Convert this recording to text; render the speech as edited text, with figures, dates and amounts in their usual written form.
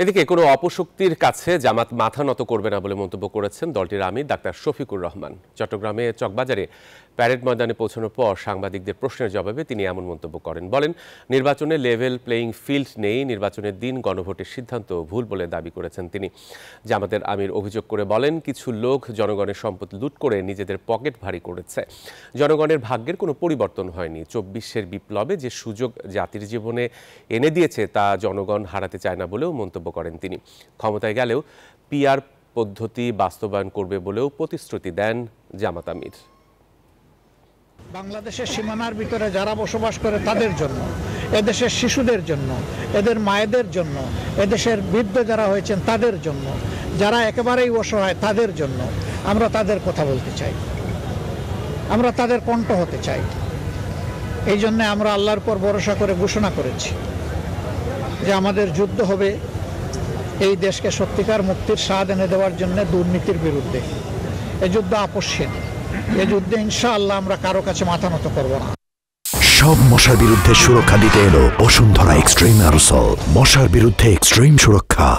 এদিকে কোনো অপশক্তির কাছে জামাত মাথা নত করবে না বলে মন্তব্য করেছেন দলটির আমির ডাক্তার শফিকুর রহমান। চট্টগ্রামে চকবাজারে প্যারেড ময়দানে পৌঁছানোর পর সাংবাদিকদের প্রশ্নের জবাবে তিনি এমন মন্তব্য করেন। বলেন, নির্বাচনে লেভেল প্লেয়িং ফিল্ড নেই, নির্বাচনের দিন গণভোটের সিদ্ধান্ত ভুল বলে দাবি করেছেন তিনি। জামাতের আমির অভিযোগ করে বলেন, কিছু লোক জনগণের সম্পদ লুট করে নিজেদের পকেট ভারী করেছে। জনগণের ভাগ্যের কোনো পরিবর্তন হয়নি। ২৪-এর বিপ্লবে যে সুযোগ জাতির জীবনে এনে দিয়েছে তা জনগণ হারাতে চায় না বলেও মন্তব্য করেন তিনি। ক্ষমতায় গেলেও পিআর পদ্ধতি বাস্তবায়ন করবে বলেও প্রতিশ্রুতি দেন জামাত আমির। বাংলাদেশের সীমানার ভিতরে যারা বসবাস করে তাদের জন্য, এদেশের শিশুদের জন্য, এদের মায়েদের জন্য, এদেশের বৃদ্ধ যারা হয়েছেন তাদের জন্য, যারা একেবারেই অসহায় তাদের জন্য আমরা তাদের কথা বলতে চাই, আমরা তাদের কণ্ঠ হতে চাই। এই জন্য আমরা আল্লাহর উপর ভরসা করে ঘোষণা করেছি যে আমাদের যুদ্ধ হবে এই দেশকে সত্যিকার মুক্তির স্বাদ এনে দেওয়ার জন্য দুর্নীতির বিরুদ্ধে। এই যুদ্ধ আপসহীন। এই যুদ্ধে ইনশাআল্লাহ আমরা কারো কাছে মাথা নত করব না। সব মশার বিরুদ্ধে সুরক্ষা দিতে এলো বসুন্ধরা এক্সট্রিম অ্যারোসল। মশার বিরুদ্ধে এক্সট্রিম সুরক্ষা।